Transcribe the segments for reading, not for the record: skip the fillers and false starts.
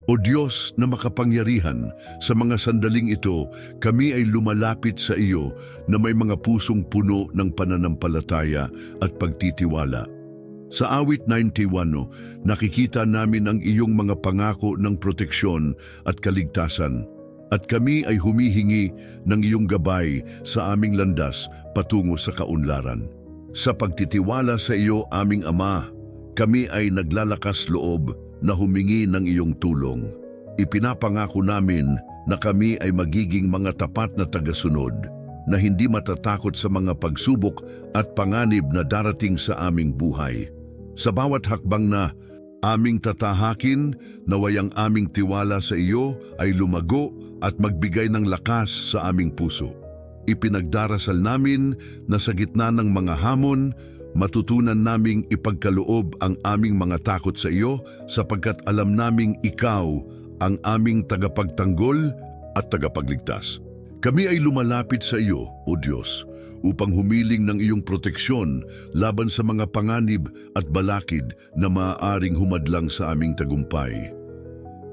O Diyos na makapangyarihan, sa mga sandaling ito, kami ay lumalapit sa iyo na may mga pusong puno ng pananampalataya at pagtitiwala. Sa awit 91, nakikita namin ang iyong mga pangako ng proteksyon at kaligtasan. At kami ay humihingi ng iyong gabay sa aming landas patungo sa kaunlaran. Sa pagtitiwala sa iyo, aming Ama, kami ay naglalakas loob na humingi ng iyong tulong. Ipinapangako namin na kami ay magiging mga tapat na tagasunod, na hindi matatakot sa mga pagsubok at panganib na darating sa aming buhay. Sa bawat hakbang na aming tatahakin, naway ang aming tiwala sa iyo ay lumago at magbigay ng lakas sa aming puso. Ipinagdarasal namin na sa gitna ng mga hamon, matutunan naming ipagkaloob ang aming mga takot sa iyo sapagkat alam naming ikaw ang aming tagapagtanggol at tagapagligtas. Kami ay lumalapit sa iyo, O Diyos, upang humiling ng iyong proteksyon laban sa mga panganib at balakid na maaaring humadlang sa aming tagumpay.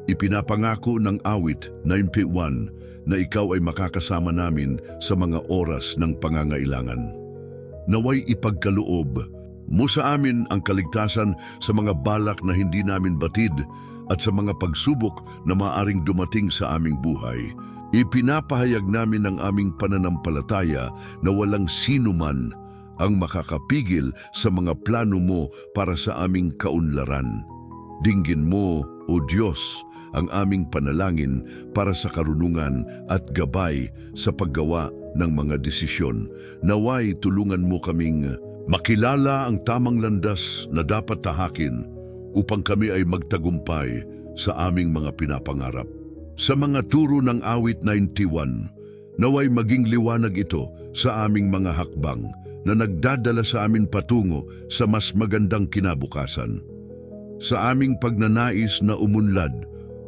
Ipinapangako ng awit 91 na ikaw ay makakasama namin sa mga oras ng pangangailangan. Naway ipagkaloob mo sa amin ang kaligtasan sa mga balak na hindi namin batid at sa mga pagsubok na maaring dumating sa aming buhay. Ipinapahayag namin ang aming pananampalataya na walang sino man ang makakapigil sa mga plano mo para sa aming kaunlaran. Dinggin mo, O Diyos, ang aming panalangin para sa karunungan at gabay sa paggawa ng mga desisyon. Naway tulungan mo kaming makilala ang tamang landas na dapat tahakin upang kami ay magtagumpay sa aming mga pinapangarap. Sa mga turo ng awit 91, naway maging liwanag ito sa aming mga hakbang na nagdadala sa amin patungo sa mas magandang kinabukasan. Sa aming pagnanais na umunlad,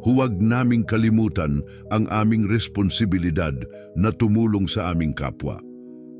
huwag naming kalimutan ang aming responsibilidad na tumulong sa aming kapwa.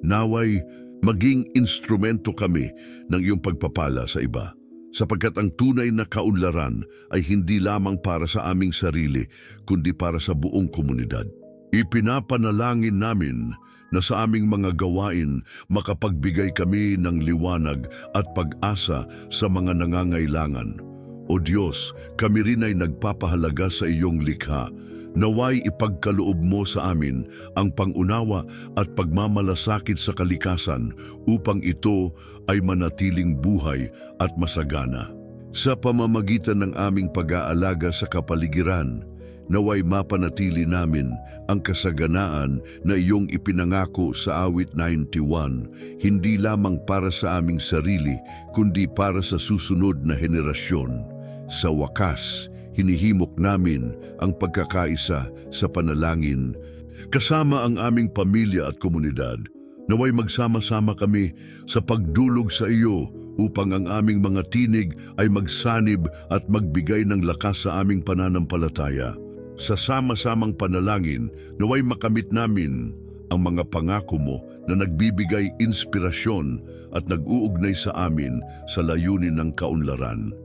Naway, maging instrumento kami ng iyong pagpapala sa iba, sapagkat ang tunay na kaunlaran ay hindi lamang para sa aming sarili, kundi para sa buong komunidad. Ipinapanalangin namin na sa aming mga gawain makapagbigay kami ng liwanag at pag-asa sa mga nangangailangan. O Diyos, kami rin ay nagpapahalaga sa iyong likha. Naway ipagkaloob mo sa amin ang pangunawa at pagmamalasakit sa kalikasan upang ito ay manatiling buhay at masagana. Sa pamamagitan ng aming pag-aalaga sa kapaligiran, naway mapanatili namin ang kasaganaan na iyong ipinangako sa awit 91, hindi lamang para sa aming sarili, kundi para sa susunod na henerasyon. Sa wakas, hinihimok namin ang pagkakaisa sa panalangin. Kasama ang aming pamilya at komunidad, naway magsama-sama kami sa pagdulog sa iyo upang ang aming mga tinig ay magsanib at magbigay ng lakas sa aming pananampalataya. Sa sama-samang panalangin, naway makamit namin ang mga pangako mo na nagbibigay inspirasyon at nag-uugnay sa amin sa layunin ng kaunlaran.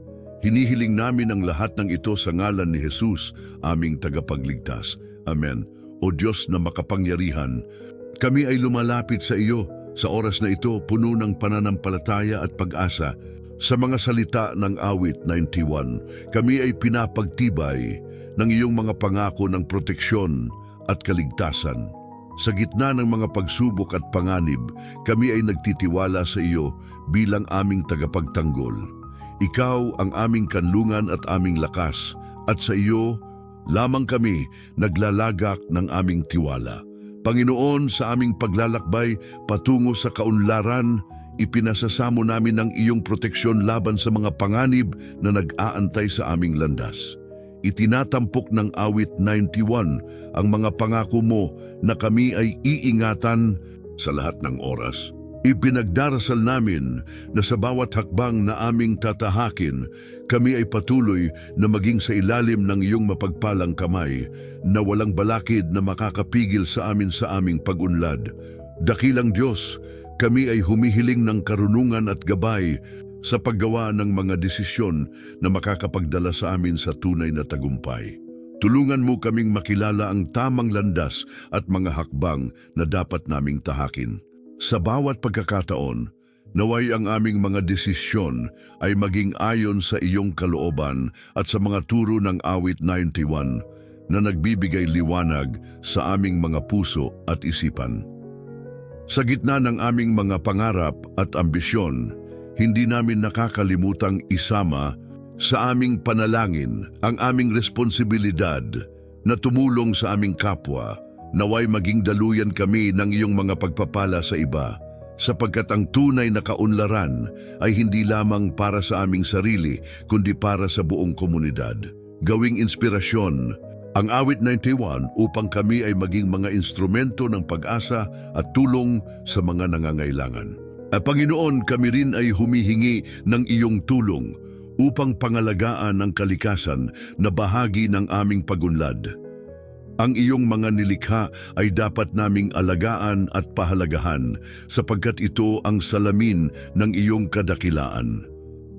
Hinihiling namin ang lahat ng ito sa ngalan ni Jesus, aming tagapagligtas. Amen. O Diyos na makapangyarihan, kami ay lumalapit sa iyo sa oras na ito puno ng pananampalataya at pag-asa. Sa mga salita ng awit 91, kami ay pinapagtibay ng iyong mga pangako ng proteksyon at kaligtasan. Sa gitna ng mga pagsubok at panganib, kami ay nagtitiwala sa iyo bilang aming tagapagtanggol. Ikaw ang aming kanlungan at aming lakas, at sa iyo lamang kami naglalagak ng aming tiwala. Panginoon, sa aming paglalakbay patungo sa kaunlaran, ipinasasamo namin ang iyong proteksyon laban sa mga panganib na nag-aantay sa aming landas. Itinatampok ng awit 91 ang mga pangako mo na kami ay iingatan sa lahat ng oras. Ipinagdarasal namin na sa bawat hakbang na aming tatahakin, kami ay patuloy na maging sa ilalim ng iyong mapagpalang kamay na walang balakid na makakapigil sa aming pag-unlad. Dakilang Diyos, kami ay humihiling ng karunungan at gabay sa paggawa ng mga desisyon na makakapagdala sa amin sa tunay na tagumpay. Tulungan mo kaming makilala ang tamang landas at mga hakbang na dapat naming tahakin. Sa bawat pagkakataon, naway ang aming mga desisyon ay maging ayon sa iyong kalooban at sa mga turo ng awit 91 na nagbibigay liwanag sa aming mga puso at isipan. Sa gitna ng aming mga pangarap at ambisyon, hindi namin nakakalimutang isama sa aming panalangin ang aming responsibilidad na tumulong sa aming kapwa. Naway maging daluyan kami ng iyong mga pagpapala sa iba, sapagkat ang tunay na kaunlaran ay hindi lamang para sa aming sarili, kundi para sa buong komunidad. Gawing inspirasyon ang awit 91 upang kami ay maging mga instrumento ng pag-asa at tulong sa mga nangangailangan. Panginoon, kami rin ay humihingi ng iyong tulong upang pangalagaan ang kalikasan na bahagi ng aming pagunlad. Ang iyong mga nilikha ay dapat naming alagaan at pahalagahan sapagkat ito ang salamin ng iyong kadakilaan.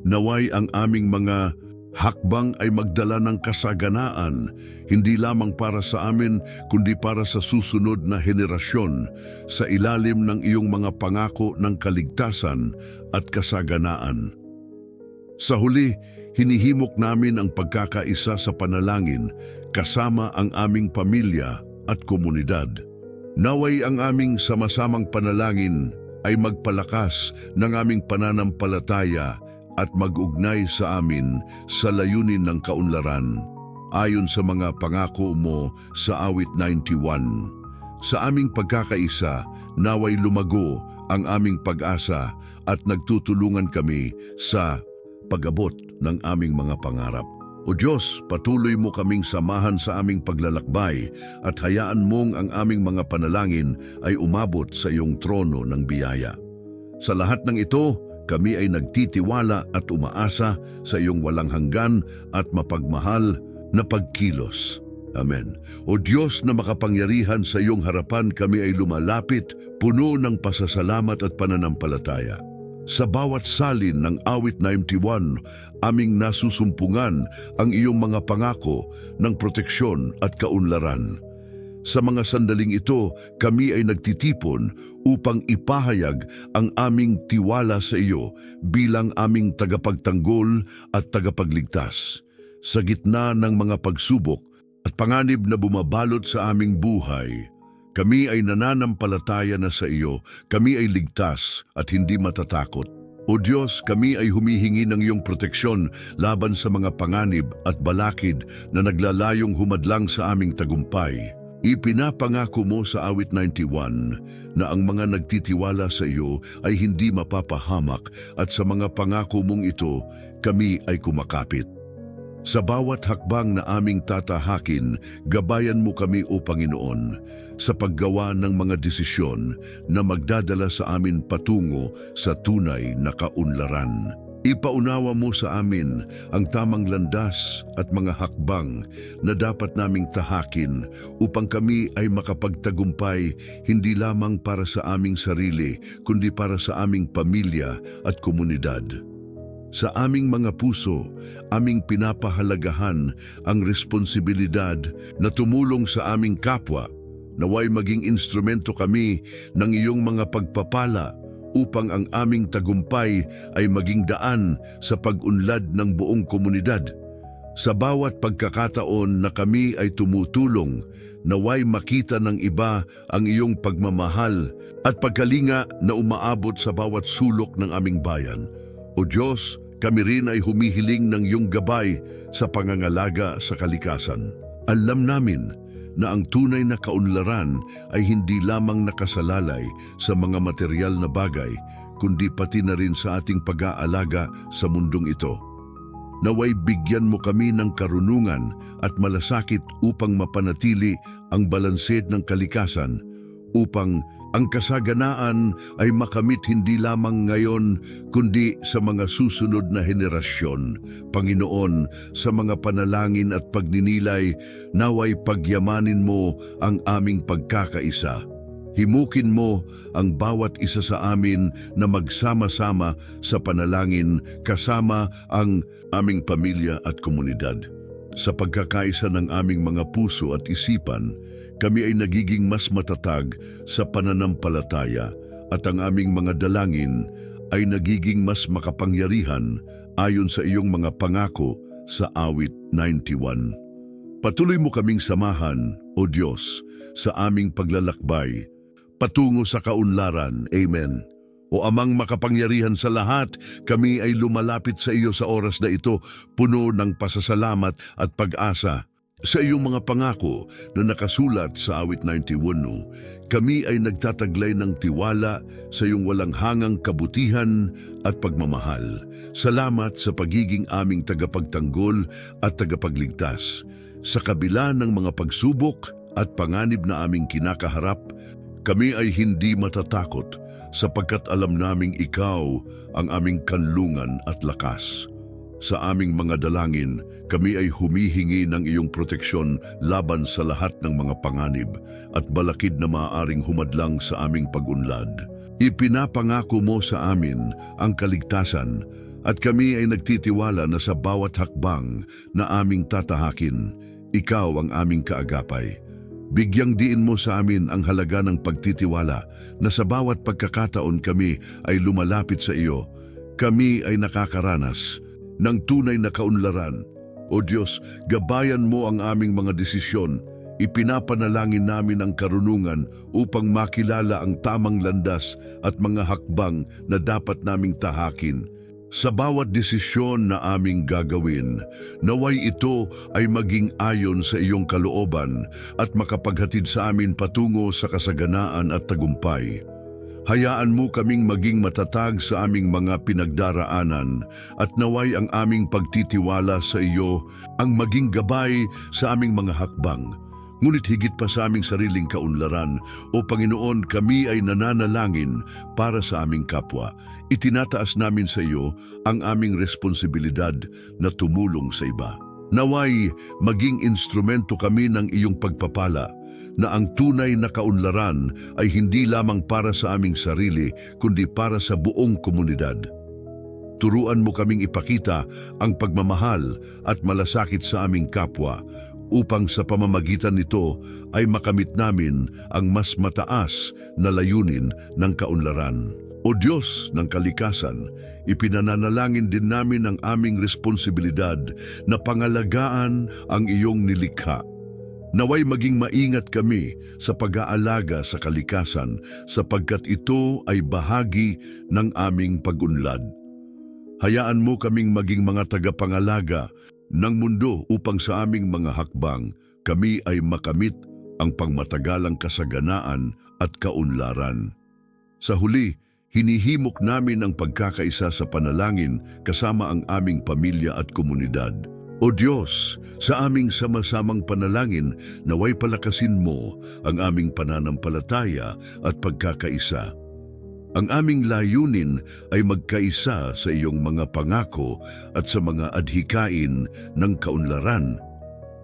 Naway ang aming mga hakbang ay magdala ng kasaganaan, hindi lamang para sa amin kundi para sa susunod na henerasyon sa ilalim ng iyong mga pangako ng kaligtasan at kasaganaan. Sa huli, hinihimok namin ang pagkakaisa sa panalangin kasama ang aming pamilya at komunidad. Naway ang aming sama-samang panalangin ay magpalakas ng aming pananampalataya at mag-ugnay sa amin sa layunin ng kaunlaran, ayon sa mga pangako mo sa awit 91. Sa aming pagkakaisa, naway lumago ang aming pag-asa at nagtutulungan kami sa pag-abot ng aming mga pangarap. O Diyos, patuloy mo kaming samahan sa aming paglalakbay at hayaan mong ang aming mga panalangin ay umabot sa iyong trono ng biyaya. Sa lahat ng ito, kami ay nagtitiwala at umaasa sa iyong walang hanggan at mapagmahal na pagkilos. Amen. O Diyos na makapangyarihan, sa iyong harapan kami ay lumalapit, puno ng pasasalamat at pananampalataya. Sa bawat salin ng awit 91, aming nasusumpungan ang iyong mga pangako ng proteksyon at kaunlaran. Sa mga sandaling ito, kami ay nagtitipon upang ipahayag ang aming tiwala sa iyo bilang aming tagapagtanggol at tagapagligtas. Sa gitna ng mga pagsubok at panganib na bumabalot sa aming buhay, kami ay nananampalataya na sa iyo, kami ay ligtas at hindi matatakot. O Diyos, kami ay humihingi ng iyong proteksyon laban sa mga panganib at balakid na naglalayong humadlang sa aming tagumpay. Ipinapangako mo sa awit 91 na ang mga nagtitiwala sa iyo ay hindi mapapahamak at sa mga pangako mong ito, kami ay kumakapit. Sa bawat hakbang na aming tatahakin, gabayan mo kami o Panginoon sa paggawa ng mga desisyon na magdadala sa amin patungo sa tunay na kaunlaran. Ipaunawa mo sa amin ang tamang landas at mga hakbang na dapat naming tahakin upang kami ay makapagtagumpay hindi lamang para sa aming sarili kundi para sa aming pamilya at komunidad. Sa aming mga puso, aming pinapahalagahan ang responsibilidad na tumulong sa aming kapwa, naway maging instrumento kami ng iyong mga pagpapala upang ang aming tagumpay ay maging daan sa pag-unlad ng buong komunidad. Sa bawat pagkakataon na kami ay tumutulong, naway makita ng iba ang iyong pagmamahal at pagkalinga na umaabot sa bawat sulok ng aming bayan. O Diyos, kami rin ay humihiling ng iyong gabay sa pangangalaga sa kalikasan. Alam namin na ang tunay na kaunlaran ay hindi lamang nakasalalay sa mga material na bagay, kundi pati na rin sa ating pag-aalaga sa mundong ito. Naway bigyan mo kami ng karunungan at malasakit upang mapanatili ang balanse ng kalikasan, upang ang kasaganaan ay makamit hindi lamang ngayon kundi sa mga susunod na henerasyon. Panginoon, sa mga panalangin at pagninilay, naway pagyamanin mo ang aming pagkakaisa. Himukin mo ang bawat isa sa amin na magsama-sama sa panalangin kasama ang aming pamilya at komunidad. Sa pagkakaisa ng aming mga puso at isipan, kami ay nagiging mas matatag sa pananampalataya at ang aming mga dalangin ay nagiging mas makapangyarihan ayon sa iyong mga pangako sa awit 91. Patuloy mo kaming samahan, O Diyos, sa aming paglalakbay, patungo sa kaunlaran. Amen. O Amang makapangyarihan sa lahat, kami ay lumalapit sa iyo sa oras na ito, puno ng pasasalamat at pag-asa. Sa iyong mga pangako na nakasulat sa awit 91, kami ay nagtataglay ng tiwala sa iyong walang hangang kabutihan at pagmamahal. Salamat sa pagiging aming tagapagtanggol at tagapagligtas. Sa kabila ng mga pagsubok at panganib na aming kinakaharap, kami ay hindi matatakot sapagkat alam naming ikaw ang aming kanlungan at lakas. Sa aming mga dalangin, kami ay humihingi ng iyong proteksyon laban sa lahat ng mga panganib at balakid na maaaring humadlang sa aming pag-unlad. Ipinapangako mo sa amin ang kaligtasan at kami ay nagtitiwala na sa bawat hakbang na aming tatahakin, ikaw ang aming kaagapay. Bigyang diin mo sa amin ang halaga ng pagtitiwala na sa bawat pagkakataon kami ay lumalapit sa iyo. Kami ay nakakaranas ng tunay na kaunlaran. O Diyos, gabayan mo ang aming mga desisyon. Ipinapanalangin namin ang karunungan upang makilala ang tamang landas at mga hakbang na dapat naming tahakin. Sa bawat desisyon na aming gagawin, naway ito ay maging ayon sa iyong kalooban at makapaghatid sa amin patungo sa kasaganaan at tagumpay. Hayaan mo kaming maging matatag sa aming mga pinagdaraanan at naway ang aming pagtitiwala sa iyo ang maging gabay sa aming mga hakbang. Ngunit higit pa sa aming sariling kaunlaran, O Panginoon, kami ay nananalangin para sa aming kapwa. Itinataas namin sa iyo ang aming responsibilidad na tumulong sa iba. Naway, maging instrumento kami ng iyong pagpapala, na ang tunay na kaunlaran ay hindi lamang para sa aming sarili, kundi para sa buong komunidad. Turuan mo kaming ipakita ang pagmamahal at malasakit sa aming kapwa, upang sa pamamagitan nito ay makamit namin ang mas mataas na layunin ng kaunlaran. O Diyos ng kalikasan, ipinananalangin din namin ang aming responsibilidad na pangalagaan ang iyong nilikha. Naway maging maingat kami sa pag-aalaga sa kalikasan sapagkat ito ay bahagi ng aming pag-unlad. Hayaan mo kaming maging mga tagapangalaga ng mundo upang sa aming mga hakbang kami ay makamit ang pangmatagalang kasaganaan at kaunlaran. Sa huli, hinihimok namin ang pagkakaisa sa panalangin kasama ang aming pamilya at komunidad. O Diyos, sa aming sama-samang panalangin, naway palakasin mo ang aming pananampalataya at pagkakaisa. Ang aming layunin ay magkaisa sa iyong mga pangako at sa mga adhikain ng kaunlaran.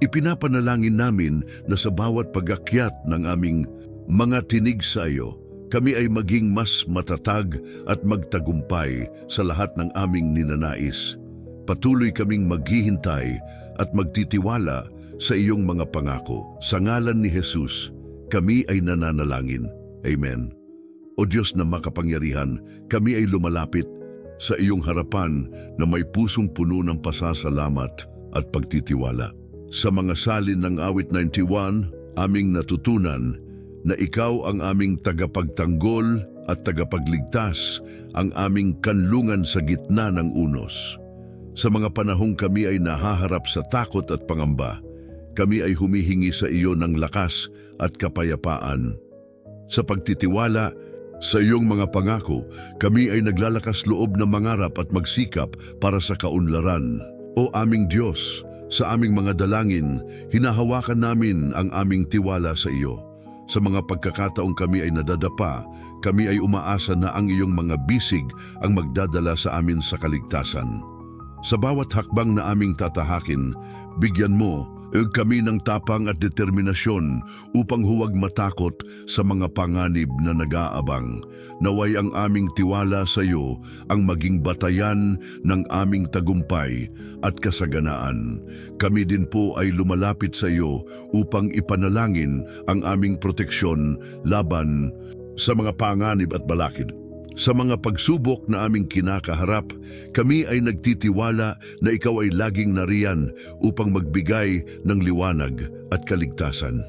Ipinapanalangin namin na sa bawat pag-akyat ng aming mga tinig sa iyo, kami ay maging mas matatag at magtagumpay sa lahat ng aming ninanais. Patuloy kaming maghihintay at magtitiwala sa iyong mga pangako. Sa ngalan ni Jesus, kami ay nananalangin. Amen. O Diyos na makapangyarihan, kami ay lumalapit sa iyong harapan na may pusong puno ng pasasalamat at pagtitiwala. Sa mga salin ng awit 91, aming natutunan na ikaw ang aming tagapagtanggol at tagapagligtas, ang aming kanlungan sa gitna ng unos. Sa mga panahong kami ay nahaharap sa takot at pangamba, kami ay humihingi sa iyo ng lakas at kapayapaan. Sa pagtitiwala sa iyong mga pangako, kami ay naglalakas loob na mangarap at magsikap para sa kaunlaran. O aming Diyos, sa aming mga dalangin, hinahawakan namin ang aming tiwala sa iyo. Sa mga pagkakataong kami ay nadadapa, kami ay umaasa na ang iyong mga bisig ang magdadala sa amin sa kaligtasan. Sa bawat hakbang na aming tatahakin, bigyan mo kami ng tapang at determinasyon upang huwag matakot sa mga panganib na nag-aabang. Naway ang aming tiwala sa iyo ang maging batayan ng aming tagumpay at kasaganaan. Kami din po ay lumalapit sa iyo upang ipanalangin ang aming proteksyon laban sa mga panganib at balakid. Sa mga pagsubok na aming kinakaharap, kami ay nagtitiwala na ikaw ay laging nariyan upang magbigay ng liwanag at kaligtasan.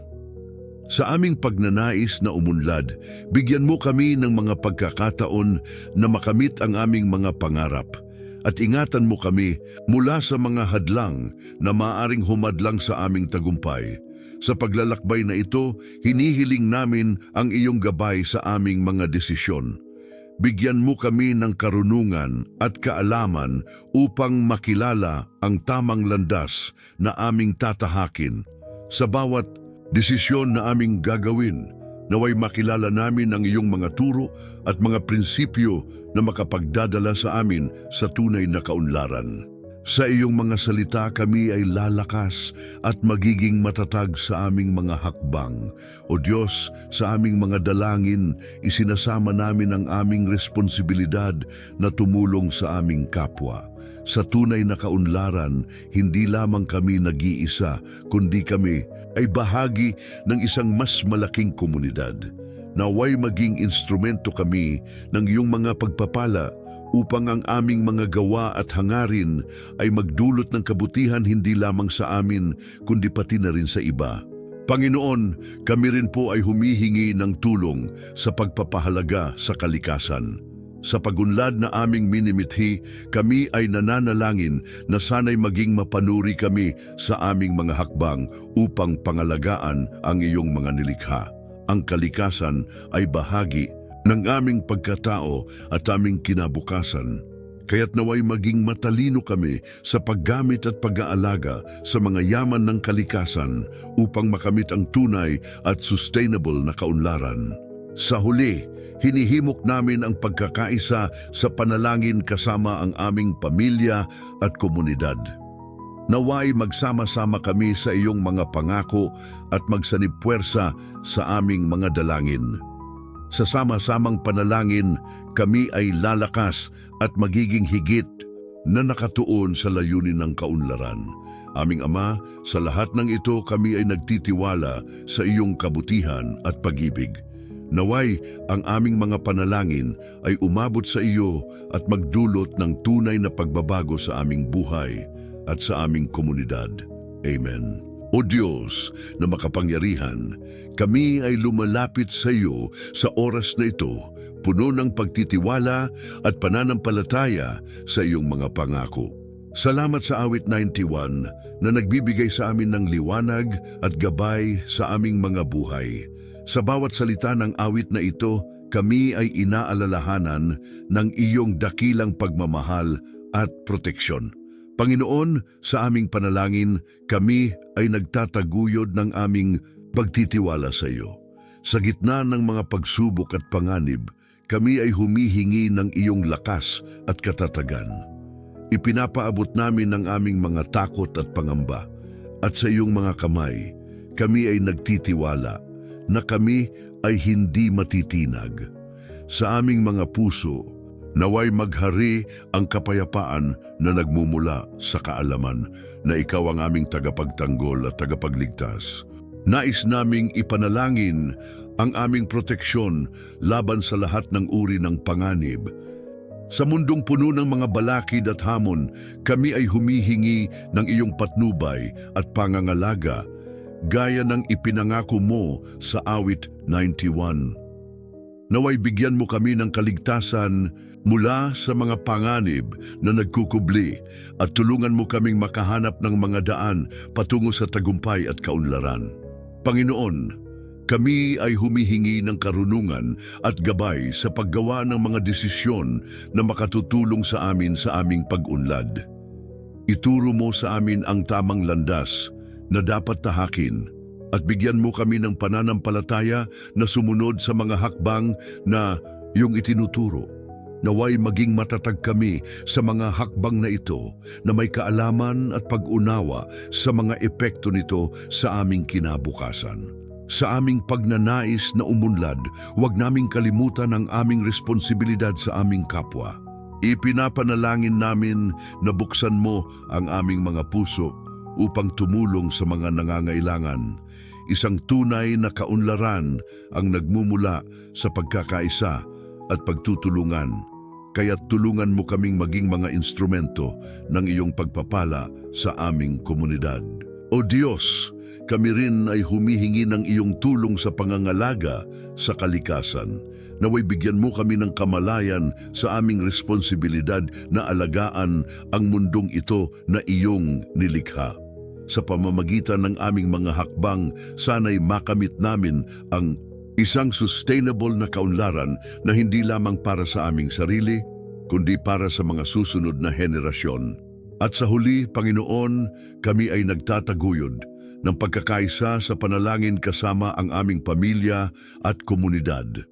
Sa aming pagnanais na umunlad, bigyan mo kami ng mga pagkakataon na makamit ang aming mga pangarap at ingatan mo kami mula sa mga hadlang na maaaring humadlang sa aming tagumpay. Sa paglalakbay na ito, hinihiling namin ang iyong gabay sa aming mga desisyon. Bigyan mo kami ng karunungan at kaalaman upang makilala ang tamang landas na aming tatahakin. Sa bawat desisyon na aming gagawin, naway makilala namin ang iyong mga turo at mga prinsipyo na makapagdadala sa amin sa tunay na kaunlaran. Sa iyong mga salita kami ay lalakas at magiging matatag sa aming mga hakbang. O Diyos, sa aming mga dalangin, isinasama namin ang aming responsibilidad na tumulong sa aming kapwa. Sa tunay na kaunlaran, hindi lamang kami nag-iisa, kundi kami ay bahagi ng isang mas malaking komunidad. Naway maging instrumento kami ng iyong mga pagpapala upang ang aming mga gawa at hangarin ay magdulot ng kabutihan hindi lamang sa amin, kundi pati na rin sa iba. Panginoon, kami rin po ay humihingi ng tulong sa pagpapahalaga sa kalikasan. Sa pagunlad na aming minimithi, kami ay nananalangin na sana'y maging mapanuri kami sa aming mga hakbang upang pangalagaan ang iyong mga nilikha. Ang kalikasan ay bahagi ng aming pagkatao at aming kinabukasan. Kaya't naway maging matalino kami sa paggamit at pag-aalaga sa mga yaman ng kalikasan upang makamit ang tunay at sustainable na kaunlaran. Sa huli, hinihimok namin ang pagkakaisa sa panalangin kasama ang aming pamilya at komunidad. Naway magsama-sama kami sa iyong mga pangako at magsanib puwersa sa aming mga dalangin. Sa sama-samang panalangin, kami ay lalakas at magiging higit na nakatuon sa layunin ng kaunlaran. Aming Ama, sa lahat ng ito kami ay nagtitiwala sa iyong kabutihan at pag-ibig. Naway, ang aming mga panalangin ay umabot sa iyo at magdulot ng tunay na pagbabago sa aming buhay at sa aming komunidad. Amen. O Diyos na makapangyarihan, kami ay lumalapit sa iyo sa oras na ito, puno ng pagtitiwala at pananampalataya sa iyong mga pangako. Salamat sa awit 91 na nagbibigay sa amin ng liwanag at gabay sa aming mga buhay. Sa bawat salita ng awit na ito, kami ay inaalalahanan ng iyong dakilang pagmamahal at proteksyon. Panginoon, sa aming panalangin, kami ay nagtataguyod ng aming pagtitiwala sa iyo. Sa gitna ng mga pagsubok at panganib, kami ay humihingi ng iyong lakas at katatagan. Ipinapaabot namin ang aming mga takot at pangamba, at sa iyong mga kamay, kami ay nagtitiwala na kami ay hindi matitinag. Sa aming mga puso, naway maghari ang kapayapaan na nagmumula sa kaalaman na ikaw ang aming tagapagtanggol at tagapagligtas. Nais naming ipanalangin ang aming proteksyon laban sa lahat ng uri ng panganib. Sa mundong puno ng mga balakid at hamon, kami ay humihingi ng iyong patnubay at pangangalaga, gaya ng ipinangako mo sa awit 91. Naway bigyan mo kami ng kaligtasan mula sa mga panganib na nagkukubli at tulungan mo kaming makahanap ng mga daan patungo sa tagumpay at kaunlaran. Panginoon, kami ay humihingi ng karunungan at gabay sa paggawa ng mga desisyon na makatutulong sa amin sa aming pag-unlad. Ituro mo sa amin ang tamang landas na dapat tahakin at bigyan mo kami ng pananampalataya na sumunod sa mga hakbang na iyong itinuturo. Naway maging matatag kami sa mga hakbang na ito na may kaalaman at pag-unawa sa mga epekto nito sa aming kinabukasan. Sa aming pagnanais na umunlad, huwag naming kalimutan ang aming responsibilidad sa aming kapwa. Ipinapanalangin namin na buksan mo ang aming mga puso upang tumulong sa mga nangangailangan. Isang tunay na kaunlaran ang nagmumula sa pagkakaisa at pagtutulungan. Kaya tulungan mo kaming maging mga instrumento ng iyong pagpapala sa aming komunidad. O Diyos, kami rin ay humihingi ng iyong tulong sa pangangalaga sa kalikasan. Naway bigyan mo kami ng kamalayan sa aming responsibilidad na alagaan ang mundong ito na iyong nilikha. Sa pamamagitan ng aming mga hakbang, sana'y makamit namin ang isang sustainable na kaunlaran na hindi lamang para sa aming sarili, kundi para sa mga susunod na henerasyon. At sa huli, Panginoon, kami ay nagtataguyod ng pagkakaisa sa panalangin kasama ang aming pamilya at komunidad.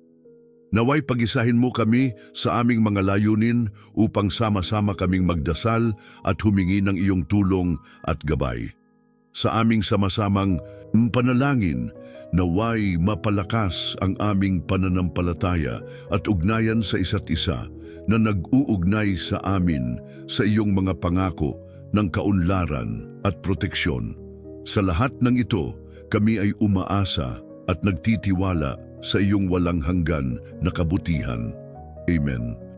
Naway pagisahin mo kami sa aming mga layunin upang sama-sama kaming magdasal at humingi ng iyong tulong at gabay. Sa aming sama-samang panalangin, naway mapalakas ang aming pananampalataya at ugnayan sa isa't isa na nag-uugnay sa amin sa iyong mga pangako ng kaunlaran at proteksyon. Sa lahat ng ito, kami ay umaasa at nagtitiwala sa iyong walang hanggan na kabutihan. Amen.